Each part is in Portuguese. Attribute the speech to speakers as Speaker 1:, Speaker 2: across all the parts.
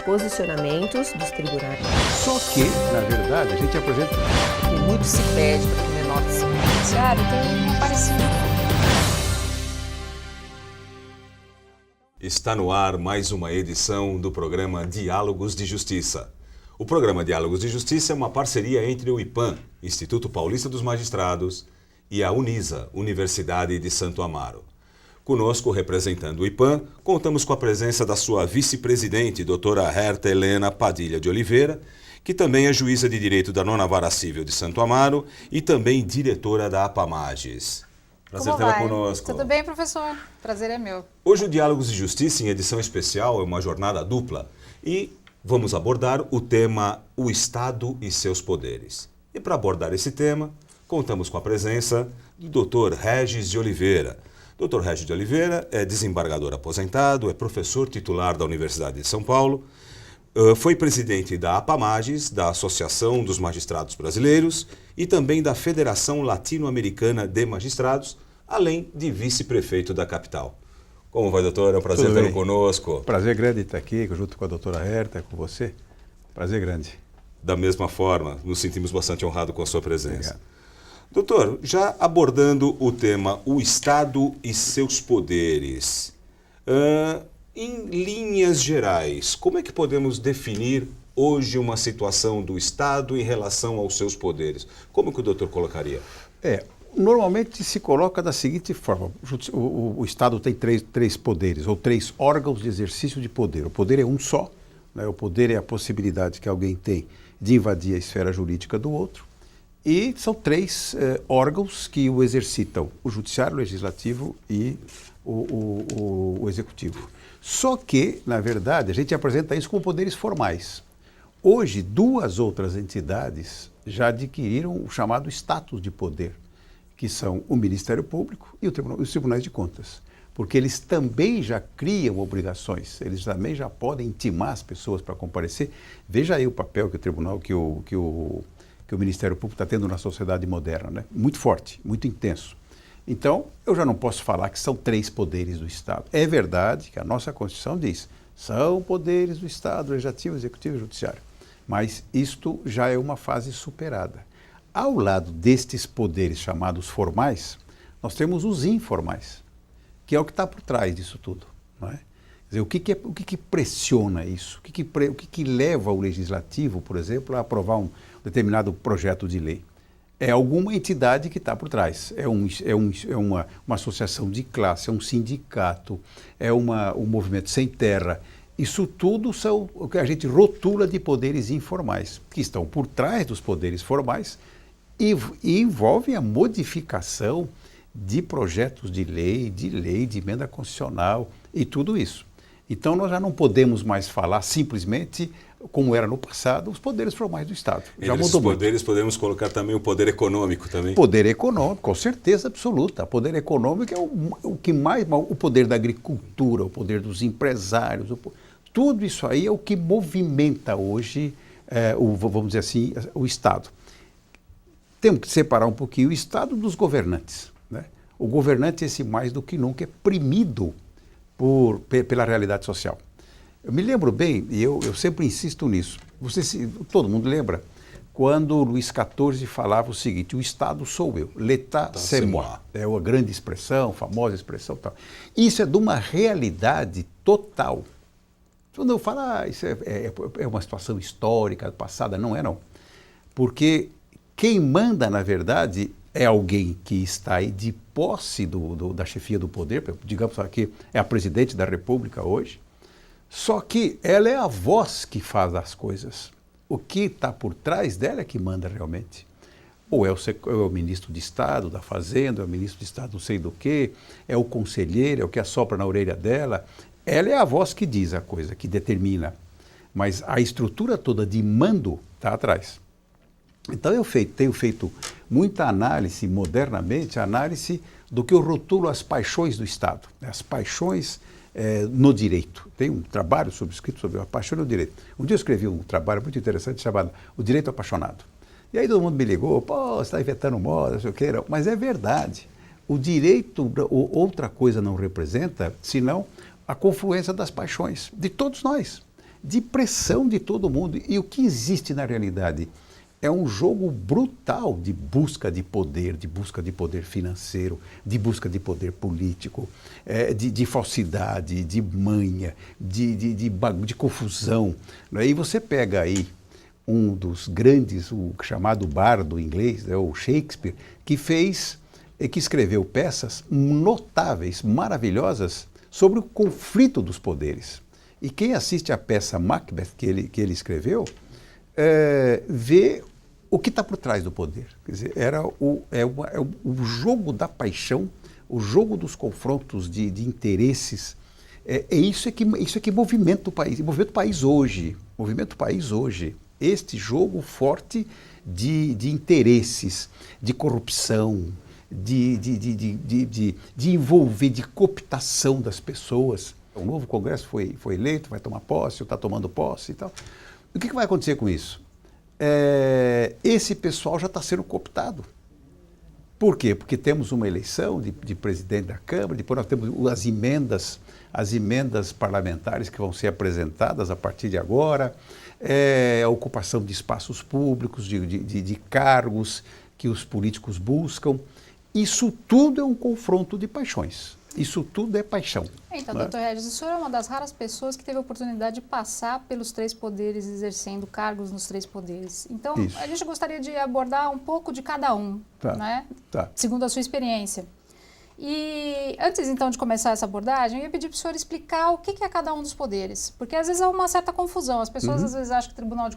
Speaker 1: posicionamentos dos tribunais.
Speaker 2: Só que, na verdade, a gente apresenta...
Speaker 3: E muito se pede para que o menor se judiciário tenha aparecido.
Speaker 4: Está no ar mais uma edição do programa Diálogos de Justiça. O programa Diálogos de Justiça é uma parceria entre o IPAM, Instituto Paulista dos Magistrados, e a Unisa, Universidade de Santo Amaro. Conosco, representando o IPAM, contamos com a presença da sua vice-presidente, doutora Herta Helena Padilha de Oliveira, que também é juíza de direito da 9ª Vara Civil de Santo Amaro e também diretora da APAMAGES. Prazer tê-la conosco.
Speaker 3: Tudo bem, professor? Prazer é meu.
Speaker 4: Hoje o Diálogos de Justiça, em edição especial, é uma jornada dupla e vamos abordar o tema O Estado e seus Poderes. E para abordar esse tema, contamos com a presença do Dr. Regis de Oliveira. Dr. Regis de Oliveira é desembargador aposentado, é professor titular da Universidade de São Paulo, foi presidente da APAMAGES, da Associação dos Magistrados Brasileiros, e também da Federação Latino-Americana de Magistrados, além de vice-prefeito da capital. Como vai, doutor? É um prazer tê-lo conosco.
Speaker 2: Prazer grande estar aqui, junto com a doutora Herta, com você. Prazer grande.
Speaker 4: Da mesma forma, nos sentimos bastante honrados com a sua presença.
Speaker 2: Obrigado.
Speaker 4: Doutor, já abordando o tema o Estado e seus poderes, em linhas gerais, como é que podemos definir hoje uma situação do Estado em relação aos seus poderes? Como que o doutor colocaria?
Speaker 2: Normalmente se coloca da seguinte forma: o Estado tem três poderes, ou três órgãos de exercício de poder. O poder é um só, né? O poder é a possibilidade que alguém tem de invadir a esfera jurídica do outro. E são três órgãos que o exercitam: o judiciário, o legislativo e o executivo. Só que, na verdade, a gente apresenta isso como poderes formais. Hoje, duas outras entidades já adquiriram o chamado status de poder, que são o Ministério Público e os Tribunais de Contas. Porque eles também já criam obrigações, eles também já podem intimar as pessoas para comparecer. Veja aí o papel que o Tribunal, que o Ministério Público está tendo na sociedade moderna, né? Muito forte, muito intenso. Então, eu já não posso falar que são três poderes do Estado. É verdade que a nossa Constituição diz, são poderes do Estado, legislativo, executivo e judiciário. Mas isto já é uma fase superada. Ao lado destes poderes chamados formais, nós temos os informais, que é o que está por trás disso tudo, não é? Quer dizer, o que pressiona isso? O que leva o legislativo, por exemplo, a aprovar um determinado projeto de lei? É alguma entidade que está por trás. É uma associação de classe, é um sindicato, é um movimento sem terra. Isso tudo são o que a gente rotula de poderes informais, que estão por trás dos poderes formais e envolvem a modificação de projetos de lei, de emenda constitucional e tudo isso. Então, nós já não podemos mais falar simplesmente, como era no passado, os poderes formais do Estado. Já
Speaker 4: Entre
Speaker 2: mudou
Speaker 4: esses poderes, podemos colocar também o poder econômico também?
Speaker 2: Poder econômico, com certeza absoluta. O poder econômico é o que mais... O poder da agricultura, o poder dos empresários, tudo isso aí é o que movimenta hoje, vamos dizer assim, o Estado. Temos que separar um pouquinho o Estado dos governantes, né? O governante, esse mais do que nunca, é premido pela realidade social. Eu me lembro bem, e eu sempre insisto nisso, todo mundo lembra, quando Luís XIV falava o seguinte: o Estado sou eu, l'état c'est moi. É uma grande expressão, famosa expressão tal. Isso é de uma realidade total. Quando eu falo, isso é uma situação histórica, passada, não é não. Porque quem manda, na verdade, é alguém que está aí de posse da chefia do poder, digamos aqui, é a presidente da República hoje, só que ela é a voz que faz as coisas. O que está por trás dela é que manda realmente. Ou é o ministro de Estado da Fazenda, é o ministro de Estado não sei do quê, é o conselheiro, é o que assopra na orelha dela. Ela é a voz que diz a coisa, que determina. Mas a estrutura toda de mando está atrás. Então eu tenho feito muita análise, modernamente, análise do que eu rotulo as paixões do Estado, as paixões no direito. Tem um trabalho escrito sobre a paixão no direito. Um dia eu escrevi um trabalho muito interessante chamado O Direito Apaixonado. E aí todo mundo me ligou, você está inventando moda, não sei o que, mas é verdade. O direito, outra coisa não representa, senão a confluência das paixões, de todos nós. de pressão de todo mundo. E o que existe na realidade é um jogo brutal de busca de poder financeiro, de busca de poder político, de falsidade, de manha, de confusão. E você pega aí um dos grandes, o chamado bardo inglês, né, o Shakespeare, que escreveu peças notáveis, maravilhosas, sobre o conflito dos poderes. E quem assiste à peça Macbeth que ele escreveu, vê o que está por trás do poder. Quer dizer, o jogo da paixão, o jogo dos confrontos de interesses. Isso é que movimenta o país. Movimenta o país hoje. Este jogo forte de interesses, de corrupção, de envolver, de cooptação das pessoas. O novo Congresso foi eleito, vai tomar posse, ou está tomando posse e tal. O que vai acontecer com isso? Esse pessoal já está sendo cooptado. Por quê? Porque temos uma eleição de presidente da Câmara, depois nós temos as emendas parlamentares que vão ser apresentadas a partir de agora, a ocupação de espaços públicos, de cargos que os políticos buscam. Isso tudo é um confronto de paixões. Isso tudo é paixão.
Speaker 3: Então, doutor Regis, o senhor é uma das raras pessoas que teve a oportunidade de passar pelos três poderes, exercendo cargos nos três poderes. Então, a gente gostaria de abordar um pouco de cada um, né? Segundo a sua experiência. E antes, então, de começar essa abordagem, eu ia pedir para o senhor explicar o que é cada um dos poderes. Porque, às vezes, há uma certa confusão. As pessoas, às vezes, acham que o Tribunal de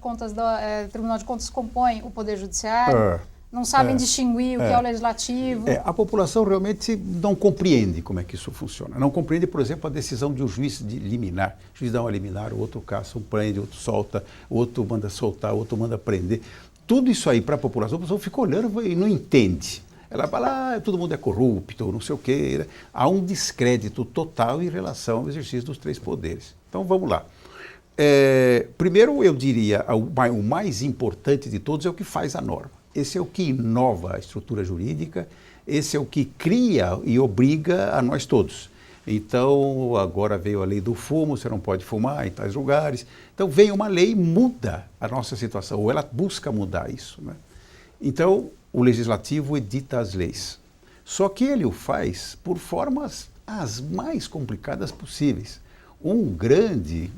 Speaker 3: Contas compõe o Poder Judiciário. Não sabem distinguir o que é o legislativo.
Speaker 2: A população realmente não compreende como é que isso funciona. Não compreende, por exemplo, a decisão de um juiz de liminar. O juiz dá uma liminar, o outro caça, um prende, outro solta, o outro manda soltar, o outro manda prender. Tudo isso aí para a população fica olhando e não entende. Ela fala, todo mundo é corrupto, não sei o quê. Há um descrédito total em relação ao exercício dos três poderes. Então, vamos lá. Primeiro, eu diria, o mais importante de todos é o que faz a norma. Esse é o que inova a estrutura jurídica, esse é o que cria e obriga a nós todos. Então, agora veio a lei do fumo, você não pode fumar em tais lugares. Então, vem uma lei e muda a nossa situação, ou ela busca mudar isso, né? Então, o legislativo edita as leis. Só que ele o faz por formas as mais complicadas possíveis. Um grande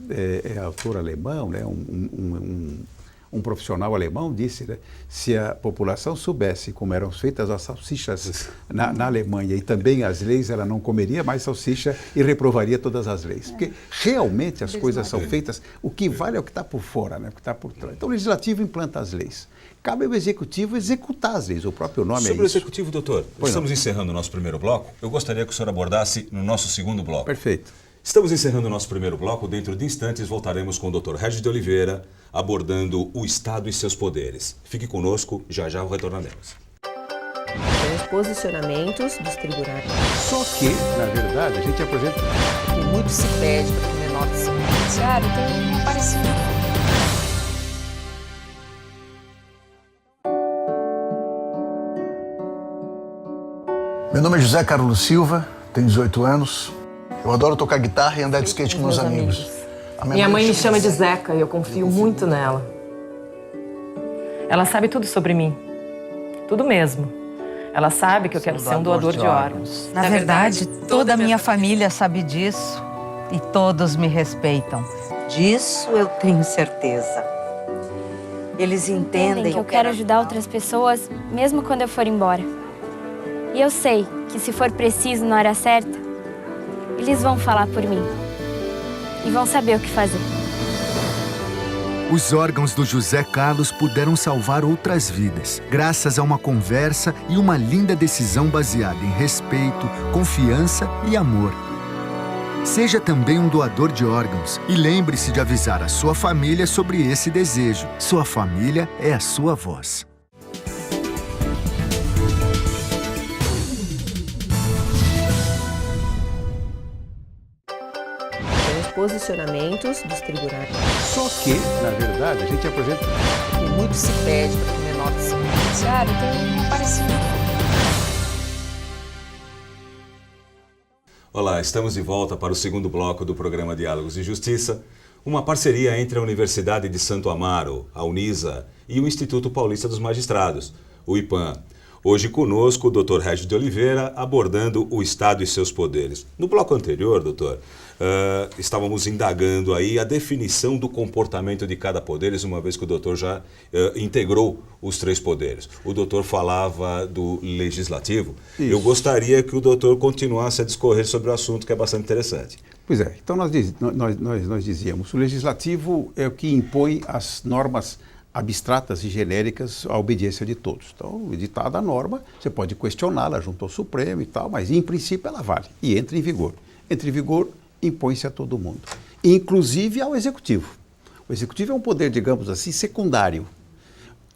Speaker 2: autor alemão, né, um profissional alemão disse, né, se a população soubesse como eram feitas as salsichas na Alemanha e também as leis, ela não comeria mais salsicha e reprovaria todas as leis. Porque realmente as coisas são feitas, o que vale é o que está por fora, né, o que está por trás. Então o legislativo implanta as leis. Cabe ao executivo executar as leis, o próprio nome é isso.
Speaker 4: Sobre o executivo, doutor, estamos encerrando o nosso primeiro bloco. Eu gostaria que o senhor abordasse no nosso segundo bloco.
Speaker 2: Perfeito.
Speaker 4: Estamos encerrando o nosso primeiro bloco. Dentro de instantes voltaremos com o Dr. Regis de Oliveira, abordando o Estado e seus poderes. Fique conosco, já retornaremos.
Speaker 1: Os posicionamentos dos tribunais.
Speaker 2: Só que, na verdade, a gente apresenta...
Speaker 3: E muito se pede para que o menor do judiciário tenha aparecido.
Speaker 5: Meu nome é José Carlos Silva, tenho 18 anos. Eu adoro tocar guitarra e andar de skate com meus amigos.
Speaker 1: Minha mãe me chama de Zeca e eu confio muito nela. Ela sabe tudo sobre mim. Tudo mesmo. Ela sabe que eu quero ser um doador de órgãos.
Speaker 6: Na verdade, toda a minha família sabe disso e todos me respeitam.
Speaker 7: Disso eu tenho certeza. Eles entendem
Speaker 8: que eu quero ajudar outras pessoas, mesmo quando eu for embora. E eu sei que se for preciso na hora certa, eles vão falar por mim e vão saber o que fazer.
Speaker 9: Os órgãos do José Carlos puderam salvar outras vidas, graças a uma conversa e uma linda decisão baseada em respeito, confiança e amor. Seja também um doador de órgãos e lembre-se de avisar a sua família sobre esse desejo. Sua família é a sua voz.
Speaker 1: Posicionamentos dos tribunais.
Speaker 2: Só que, na verdade, a gente apresenta...
Speaker 3: E muito se pede para que o menor do judiciário tenha aparecido.
Speaker 4: Olá, estamos de volta para o segundo bloco do programa Diálogos de Justiça, uma parceria entre a Universidade de Santo Amaro, a Unisa, e o Instituto Paulista dos Magistrados, o IPAM. Hoje conosco o Dr. Régis de Oliveira, abordando o Estado e seus poderes. No bloco anterior, doutor, estávamos indagando aí a definição do comportamento de cada poder, uma vez que o doutor já integrou os 3 poderes. O doutor falava do legislativo. Isso. Eu gostaria que o doutor continuasse a discorrer sobre o assunto, que é bastante interessante.
Speaker 2: Pois é, então nós dizíamos, o legislativo é o que impõe as normas abstratas e genéricas à obediência de todos. Então, editada a norma, você pode questioná-la junto ao Supremo e tal, mas em princípio ela vale e entra em vigor. Entra em vigor, impõe-se a todo mundo, inclusive ao Executivo. O Executivo é um poder, digamos assim, secundário.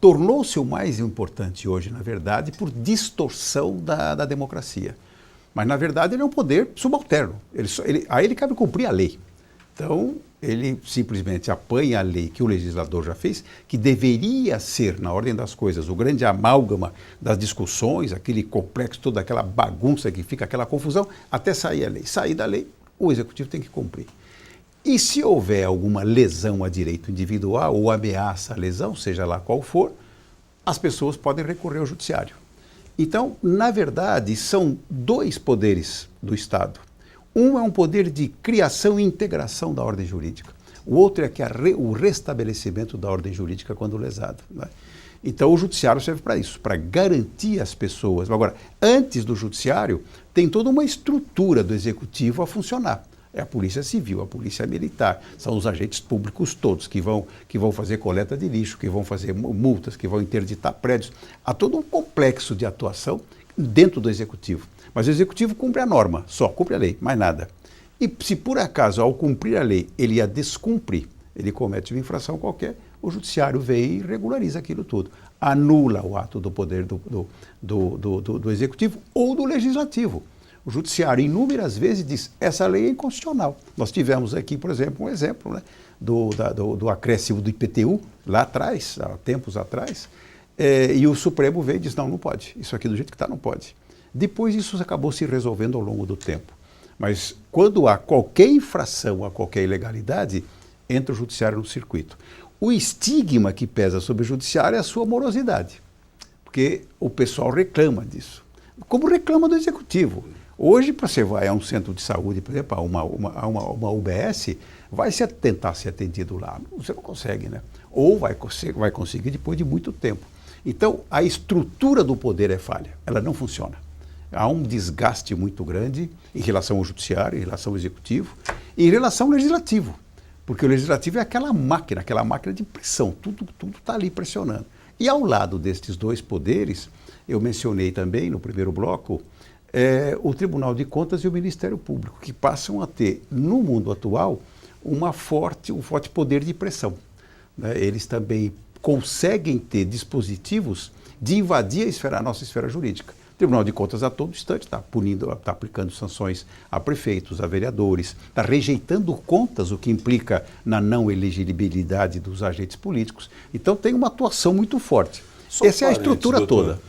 Speaker 2: Tornou-se o mais importante hoje, na verdade, por distorção da democracia. Mas, na verdade, ele é um poder subalterno. A ele cabe cumprir a lei. Então, ele simplesmente apanha a lei que o legislador já fez, que deveria ser, na ordem das coisas, o grande amálgama das discussões, aquele complexo, toda aquela bagunça que fica, aquela confusão, até sair a lei. Sair da lei, o Executivo tem que cumprir. E se houver alguma lesão a direito individual ou ameaça à lesão, seja lá qual for, as pessoas podem recorrer ao Judiciário. Então, na verdade, são 2 poderes do Estado. Um é um poder de criação e integração da ordem jurídica. O outro é que o restabelecimento da ordem jurídica quando lesado. Né? Então, o Judiciário serve para isso, para garantir as pessoas. Agora, antes do Judiciário, tem toda uma estrutura do Executivo a funcionar. É a Polícia Civil, a Polícia Militar, são os agentes públicos todos que vão fazer coleta de lixo, que vão fazer multas, que vão interditar prédios. Há todo um complexo de atuação dentro do Executivo. Mas o Executivo cumpre a norma, só cumpre a lei, mais nada. E se por acaso, ao cumprir a lei, ele a descumprir, ele comete uma infração qualquer, o Judiciário vem e regulariza aquilo tudo. Anula o ato do poder do Executivo ou do Legislativo. O Judiciário, inúmeras vezes, diz essa lei é inconstitucional. Nós tivemos aqui, por exemplo, um exemplo, né, do acréscimo do IPTU, lá atrás, há tempos atrás, e o Supremo veio e disse, não pode, isso aqui do jeito que está não pode. Depois isso acabou se resolvendo ao longo do tempo. Mas quando há qualquer infração a qualquer ilegalidade, entra o Judiciário no circuito. O estigma que pesa sobre o Judiciário é a sua morosidade, porque o pessoal reclama disso. Como reclama do Executivo. Hoje, para você vai a um centro de saúde, por exemplo, a uma UBS, vai tentar ser atendido lá. Você não consegue, né? Ou vai conseguir depois de muito tempo. Então, a estrutura do poder é falha, ela não funciona. Há um desgaste muito grande em relação ao Judiciário, em relação ao Executivo e em relação ao Legislativo. Porque o Legislativo é aquela máquina de pressão, tudo está ali pressionando. E ao lado destes 2 poderes, eu mencionei também no primeiro bloco, o Tribunal de Contas e o Ministério Público, que passam a ter, no mundo atual, um forte poder de pressão. Né? Eles também conseguem ter dispositivos de invadir a nossa esfera jurídica. O Tribunal de Contas a todo instante está aplicando sanções a prefeitos, a vereadores, está rejeitando contas, o que implica na não elegibilidade dos agentes políticos. Então tem uma atuação muito forte. Essa é a estrutura toda.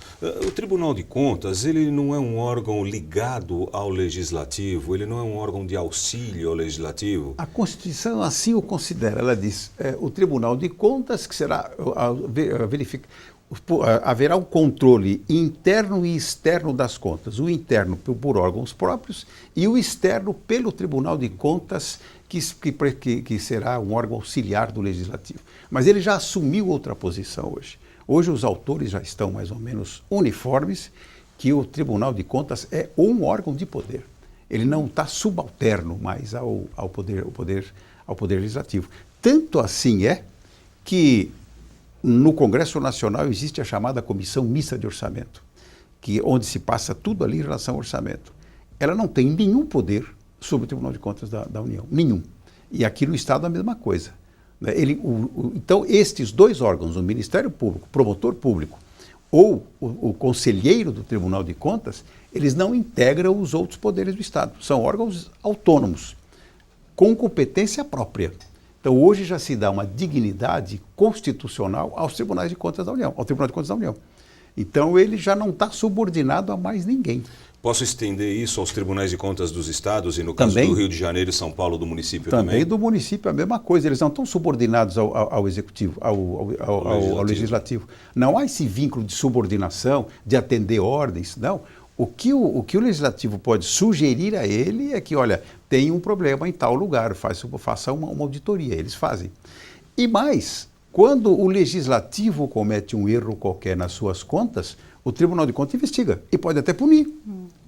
Speaker 4: O Tribunal de Contas, ele não é um órgão ligado ao Legislativo, ele não é um órgão de auxílio ao Legislativo?
Speaker 2: A Constituição assim o considera. Ela diz, o Tribunal de Contas, que será haverá um controle interno e externo das contas. O interno por órgãos próprios e o externo pelo Tribunal de Contas, que será um órgão auxiliar do Legislativo. Mas ele já assumiu outra posição hoje. Hoje os autores já estão mais ou menos uniformes que o Tribunal de Contas é um órgão de poder. Ele não está subalterno mais ao poder legislativo. Tanto assim é que no Congresso Nacional existe a chamada Comissão Mista de Orçamento, onde se passa tudo ali em relação ao orçamento. Ela não tem nenhum poder sobre o Tribunal de Contas da União, nenhum. E aqui no Estado a mesma coisa. Então, estes 2 órgãos, o Ministério Público, o Promotor Público ou o Conselheiro do Tribunal de Contas, eles não integram os outros poderes do Estado. São órgãos autônomos, com competência própria. Então, hoje já se dá uma dignidade constitucional aos Tribunais de Contas da União, ao Tribunal de Contas da União. Então, ele já não está subordinado a mais ninguém.
Speaker 4: Posso estender isso aos tribunais de contas dos estados e, no caso do Rio de Janeiro e São Paulo, do município também?
Speaker 2: Também do município é a mesma coisa. Eles não estão subordinados ao executivo, ao legislativo. Não há esse vínculo de subordinação, de atender ordens, não. O que o legislativo pode sugerir a ele é que, olha, tem um problema em tal lugar, faça uma auditoria. Eles fazem. E mais, quando o legislativo comete um erro qualquer nas suas contas, o Tribunal de Contas investiga e pode até punir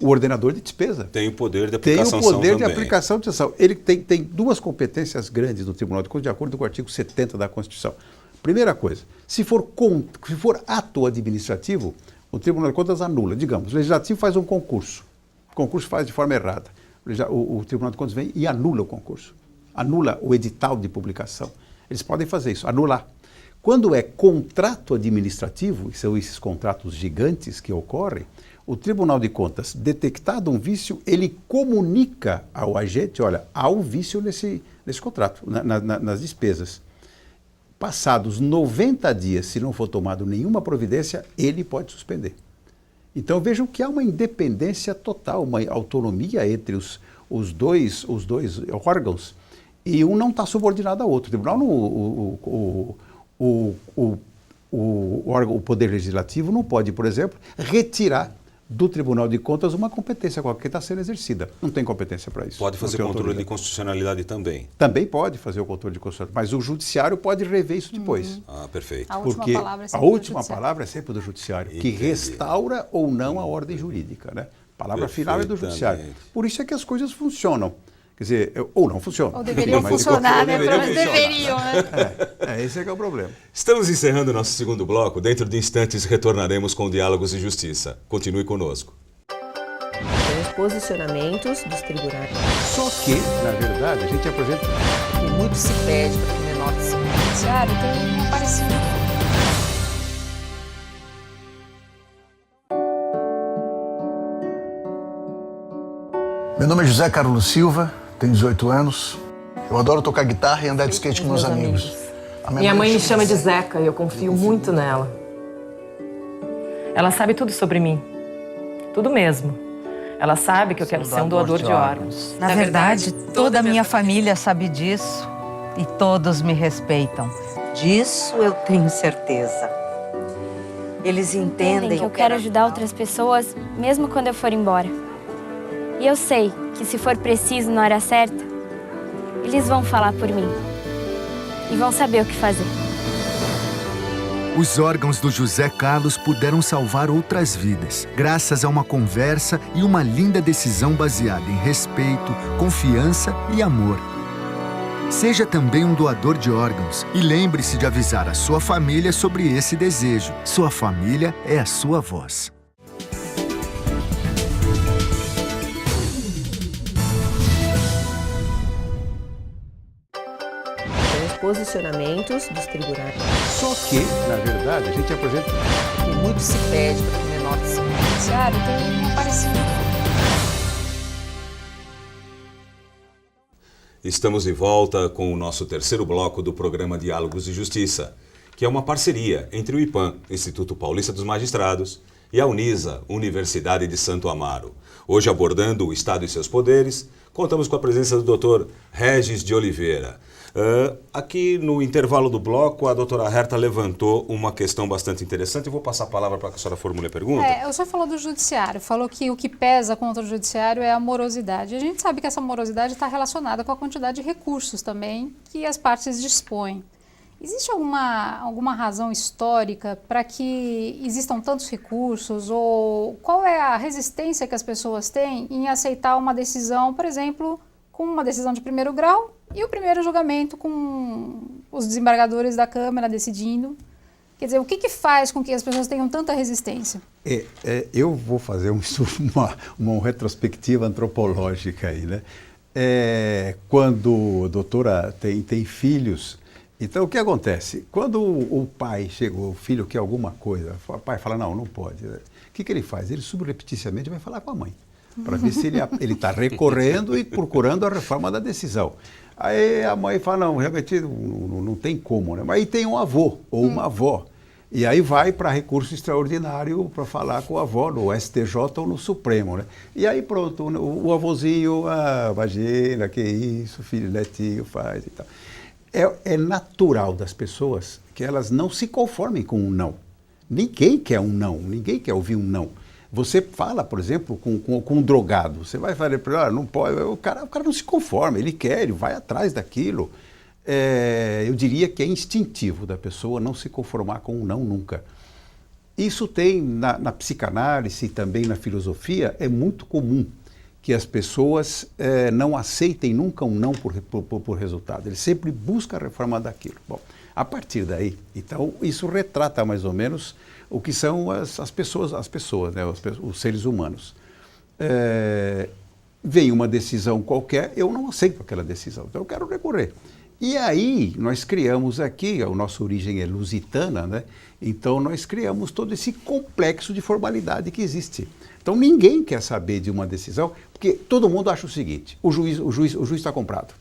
Speaker 2: o ordenador de despesa.
Speaker 4: Tem o poder de aplicação.
Speaker 2: Tem o poder de aplicação de sanção. Ele tem duas competências grandes no Tribunal de Contas, de acordo com o artigo 70 da Constituição. Primeira coisa, se for ato administrativo, o Tribunal de Contas anula. Digamos, o Legislativo faz um concurso. O concurso faz de forma errada. O Tribunal de Contas vem e anula o concurso. Anula o edital de publicação. Eles podem fazer isso, anular. Quando é contrato administrativo, e são esses contratos gigantes que ocorrem, o Tribunal de Contas, detectado um vício, ele comunica ao agente, olha, há um vício nesse contrato, nas despesas. Passados 90 dias, se não for tomado nenhuma providência, ele pode suspender. Então vejam que há uma independência total, uma autonomia entre os dois órgãos, e um não está subordinado ao outro. O tribunal, o Poder Legislativo não pode, por exemplo, retirar do Tribunal de Contas uma competência qualquer que está sendo exercida. Não tem competência para isso.
Speaker 4: Pode fazer controle de constitucionalidade também.
Speaker 2: Também pode fazer o controle de constitucionalidade, mas o Judiciário pode rever isso depois.
Speaker 4: Ah, perfeito.
Speaker 3: A
Speaker 2: última palavra é sempre do Judiciário, que restaura ou não a ordem jurídica, né? A palavra final é do Judiciário. Por isso é que as coisas funcionam. Quer dizer, ou não funcionam.
Speaker 3: Ou deveriam funcionar, né? Deveriam, né?
Speaker 2: Esse é que é o problema.
Speaker 4: Estamos encerrando nosso segundo bloco. Dentro de instantes retornaremos com Diálogos de Justiça. Continue conosco.
Speaker 10: Tem os posicionamentos dos tribunais.
Speaker 2: Só que, na verdade, a gente apresenta...
Speaker 10: E muito se pede para que o menor se...
Speaker 3: Judiciário tem um parecido.
Speaker 5: Meu nome é José Carlos Silva, tenho 18 anos. Eu adoro tocar guitarra e andar de skate com meus amigos.
Speaker 1: Minha mãe me chama de Zeca e eu confio muito nela. Ela sabe tudo sobre mim. Tudo mesmo. Ela sabe que eu quero ser um doador de órgãos.
Speaker 6: Na verdade, toda a minha família sabe disso e todos me respeitam.
Speaker 7: Disso eu tenho certeza. Eles entendem
Speaker 8: que eu quero ajudar outras pessoas, mesmo quando eu for embora. E eu sei que se for preciso na hora certa, eles vão falar por mim. E vão saber o que fazer.
Speaker 9: Os órgãos do José Carlos puderam salvar outras vidas, graças a uma conversa e uma linda decisão baseada em respeito, confiança e amor. Seja também um doador de órgãos e lembre-se de avisar a sua família sobre esse desejo. Sua família é a sua voz.
Speaker 10: Posicionamentos dos tribunais.
Speaker 2: Só que, na verdade, a gente apresenta...
Speaker 10: E muito se pede para que o menor se...
Speaker 3: Judiciário tem um parecido.
Speaker 4: Estamos de volta com o nosso terceiro bloco do programa Diálogos de Justiça, que é uma parceria entre o IPAM, Instituto Paulista dos Magistrados, e a Unisa, Universidade de Santo Amaro. Hoje, abordando o Estado e seus poderes, contamos com a presença do Dr. Regis de Oliveira. Aqui no intervalo do bloco, a doutora Herta levantou uma questão bastante interessante. Eu vou passar a palavra para que a senhora formule a pergunta.
Speaker 3: O senhor falou do judiciário, falou que o que pesa contra o judiciário é a morosidade. A gente sabe que essa morosidade está relacionada com a quantidade de recursos também que as partes dispõem. Existe alguma razão histórica para que existam tantos recursos? Ou qual é a resistência que as pessoas têm em aceitar uma decisão, por exemplo, com uma decisão de primeiro grau e o primeiro julgamento com os desembargadores da Câmara decidindo? Quer dizer, o que faz com que as pessoas tenham tanta resistência?
Speaker 2: Eu vou fazer uma retrospectiva antropológica aí, né? Quando a doutora tem filhos, então o que acontece? Quando o pai chegou, o filho quer alguma coisa, o pai fala, não pode. O que ele faz? Ele subrepticiamente vai falar com a mãe, para ver se ele está recorrendo e procurando a reforma da decisão. Aí a mãe fala, não, realmente não tem como, né? Mas aí tem um avô ou uma avó E aí vai para recurso extraordinário para falar com o avó, no STJ ou no Supremo, né? E aí pronto, o avôzinho, imagina, que isso, filho, netinho faz e tal. É natural das pessoas que elas não se conformem com um não. Ninguém quer um não, ninguém quer ouvir um não. Você fala, por exemplo, com um drogado, você vai falar para ele, não pode, o cara não se conforma, ele quer, ele vai atrás daquilo. Eu diria que é instintivo da pessoa não se conformar com um não nunca. Isso tem na psicanálise e também na filosofia, é muito comum que as pessoas não aceitem nunca um não por resultado. Eles sempre buscam a reforma daquilo. Bom, a partir daí, então, isso retrata mais ou menos o que são as pessoas, né, os seres humanos. Vem uma decisão qualquer, eu não aceito aquela decisão, então eu quero recorrer. E aí nós criamos aqui, a nossa origem é lusitana, né? Então nós criamos todo esse complexo de formalidade que existe. Então ninguém quer saber de uma decisão, porque todo mundo acha o seguinte, o juiz está comprado.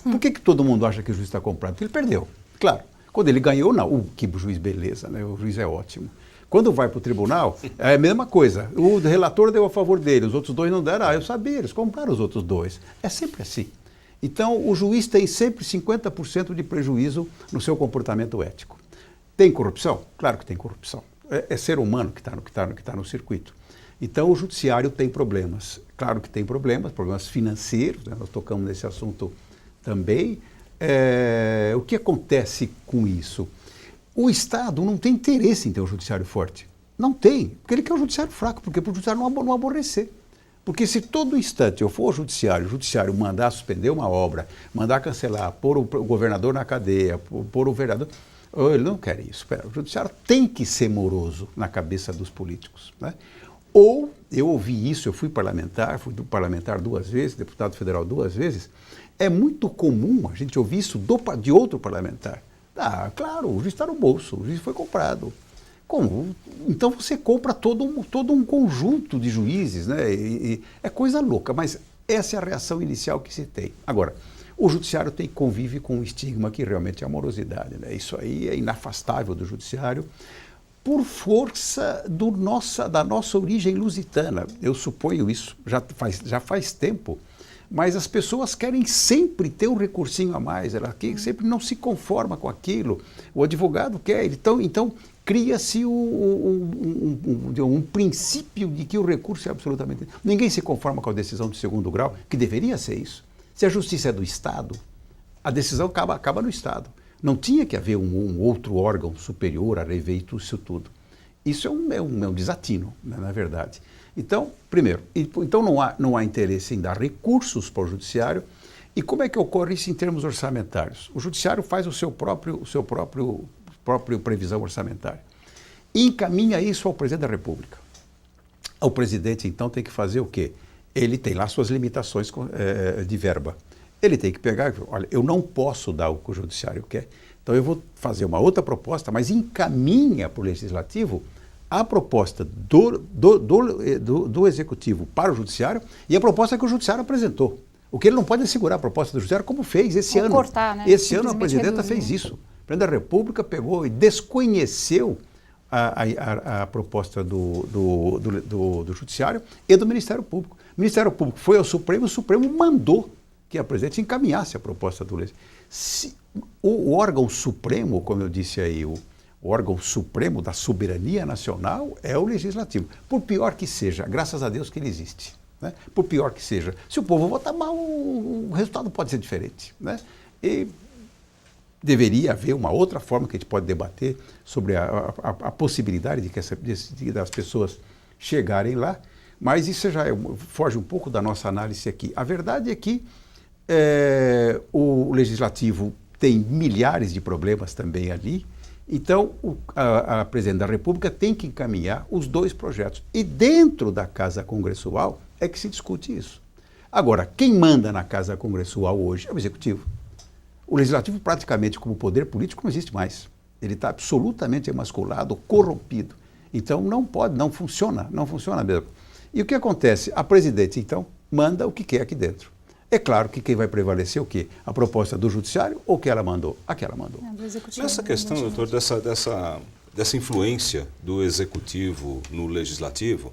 Speaker 2: Por que todo mundo acha que o juiz está comprado? Porque ele perdeu. Claro, quando ele ganhou, não, que juiz beleza, né? O juiz é ótimo. Quando vai para o tribunal, é a mesma coisa. O relator deu a favor dele, os outros dois não deram. Eu sabia, eles compraram os outros dois. É sempre assim. Então, o juiz tem sempre 50% de prejuízo no seu comportamento ético. Tem corrupção? Claro que tem corrupção. É ser humano que está no circuito. Então, o judiciário tem problemas. Claro que tem problemas financeiros, né? Nós tocamos nesse assunto também. O que acontece com isso? O Estado não tem interesse em ter um judiciário forte. Não tem, porque ele quer um judiciário fraco, porque para o judiciário não aborrecer. Porque se todo instante eu for ao judiciário, o judiciário mandar suspender uma obra, mandar cancelar, pôr o governador na cadeia, pôr o vereador... Ele não quer isso. O judiciário tem que ser moroso na cabeça dos políticos, né? Ou, eu ouvi isso, eu fui parlamentar 2 vezes, deputado federal 2 vezes, é muito comum a gente ouvir isso de outro parlamentar. Claro, o juiz está no bolso, o juiz foi comprado. Como? Então você compra todo um conjunto de juízes, né? E é coisa louca, mas essa é a reação inicial que se tem. Agora, o judiciário convive com um estigma que realmente é a morosidade, né? Isso aí é inafastável do judiciário por força da nossa origem lusitana. Eu suponho isso, já faz tempo, mas as pessoas querem sempre ter um recursinho a mais, ela sempre não se conforma com aquilo, o advogado quer, então cria-se um princípio de que o recurso é absolutamente... Ninguém se conforma com a decisão de segundo grau, que deveria ser isso. Se a justiça é do Estado, a decisão acaba no Estado. Não tinha que haver um outro órgão superior a rever isso tudo. Isso é um desatino, né, na verdade. Então, primeiro, não há interesse em dar recursos para o judiciário. E como é que ocorre isso em termos orçamentários? O judiciário faz o seu próprio previsão orçamentária. E encaminha isso ao presidente da República. O presidente, então, tem que fazer o quê? Ele tem lá suas limitações de verba. Ele tem que pegar, olha, eu não posso dar o que o judiciário quer, então eu vou fazer uma outra proposta, mas encaminha para o legislativo a proposta do executivo para o judiciário e a proposta que o judiciário apresentou. O que ele não pode é segurar a proposta do judiciário, como fez esse ano.
Speaker 3: Cortar, né?
Speaker 2: Esse ano a presidenta fez isso. O presidente da República pegou e desconheceu a proposta do Judiciário e do Ministério Público. O Ministério Público foi ao Supremo e o Supremo mandou que a presidente encaminhasse a proposta do legislativo. O órgão supremo, como eu disse aí, o órgão supremo da soberania nacional é o legislativo. Por pior que seja, graças a Deus que ele existe, né? Por pior que seja, se o povo votar mal, o resultado pode ser diferente, né? E deveria haver uma outra forma que a gente pode debater sobre a possibilidade das pessoas chegarem lá, mas isso já foge um pouco da nossa análise aqui. A verdade é que o legislativo tem milhares de problemas também ali, então a presidente da República tem que encaminhar os 2 projetos. E dentro da Casa Congressual é que se discute isso. Agora, quem manda na Casa Congressual hoje é o Executivo. O Legislativo, praticamente como poder político, não existe mais. Ele está absolutamente emasculado, corrompido. Então não funciona mesmo. E o que acontece? A presidente, então, manda o que quer aqui dentro. É claro que quem vai prevalecer é o quê? A proposta do Judiciário ou o que ela mandou? A que ela mandou.
Speaker 4: Nessa questão, doutor, dessa influência do Executivo no Legislativo,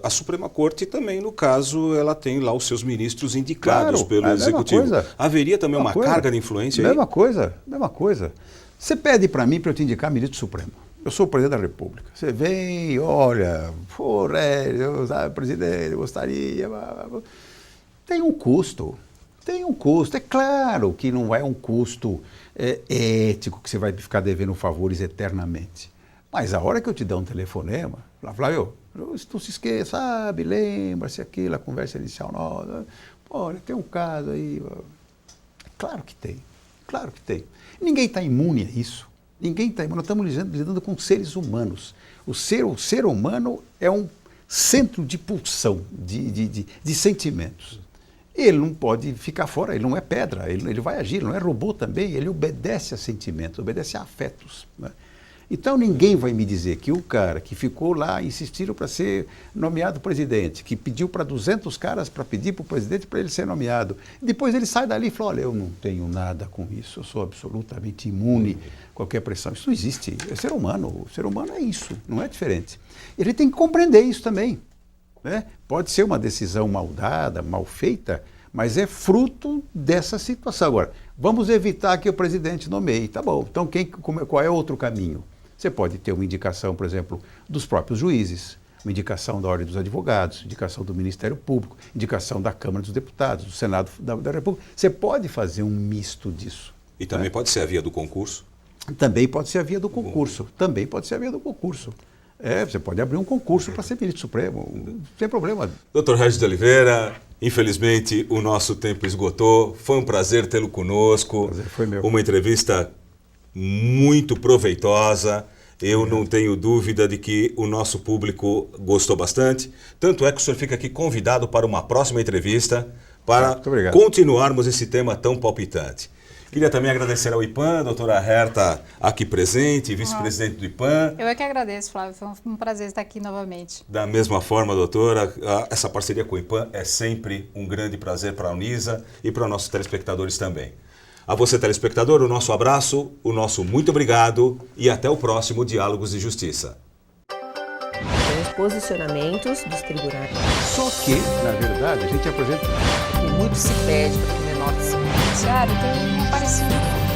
Speaker 4: a Suprema Corte também, no caso, ela tem lá os seus ministros indicados pelo Executivo. Haveria também uma carga de influência aí?
Speaker 2: Mesma coisa. Você pede para mim para eu te indicar ministro supremo. Eu sou o presidente da República. Você vem, olha, presidente, eu gostaria... Tem um custo. É claro que não é um custo ético, que você vai ficar devendo favores eternamente. Mas a hora que eu te der um telefonema, Flávio, não se esqueça, sabe, lembra-se aquilo, a conversa inicial nossa. Olha, tem um caso aí. Claro que tem. Ninguém está imune a isso. Nós estamos lidando com seres humanos. O ser humano é um centro de pulsão, de sentimentos. Ele não pode ficar fora, ele não é pedra, ele vai agir, ele não é robô também, ele obedece a sentimentos, obedece a afetos. Né? Então ninguém vai me dizer que o cara que ficou lá, insistiram para ser nomeado presidente, que pediu para 200 caras para pedir para o presidente para ele ser nomeado, depois ele sai dali e fala, olha, eu não tenho nada com isso, eu sou absolutamente imune a qualquer pressão. Isso não existe, é ser humano, o ser humano é isso, não é diferente. Ele tem que compreender isso também. Né? Pode ser uma decisão mal dada, mal feita, mas é fruto dessa situação. Agora, vamos evitar que o presidente nomeie. Tá bom, então qual é outro caminho? Você pode ter uma indicação, por exemplo, dos próprios juízes, uma indicação da Ordem dos Advogados, indicação do Ministério Público, indicação da Câmara dos Deputados, do Senado da República. Você pode fazer um misto disso.
Speaker 4: E também pode ser a via do concurso?
Speaker 2: Também pode ser a via do concurso. Você pode abrir um concurso para ser ministro supremo, sem problema.
Speaker 4: Dr. Regis de Oliveira, infelizmente o nosso tempo esgotou. Foi um prazer tê-lo conosco.
Speaker 2: Prazer foi meu.
Speaker 4: Uma entrevista muito proveitosa. Eu não tenho dúvida de que o nosso público gostou bastante. Tanto é que o senhor fica aqui convidado para uma próxima entrevista para continuarmos esse tema tão palpitante. Queria também agradecer ao IPAM, a doutora Herta aqui presente, vice-presidente do IPAM.
Speaker 3: Eu é que agradeço, Flávio, foi um prazer estar aqui novamente.
Speaker 4: Da mesma forma, doutora, essa parceria com o IPAM é sempre um grande prazer para a Unisa e para os nossos telespectadores também. A você, telespectador, o nosso abraço, o nosso muito obrigado e até o próximo Diálogos de Justiça.
Speaker 10: Tem os posicionamentos dos tribunais.
Speaker 2: Só que, na verdade, a gente apresenta...
Speaker 10: E muito se pede para que o menor se
Speaker 3: Judiciário tem um parecido.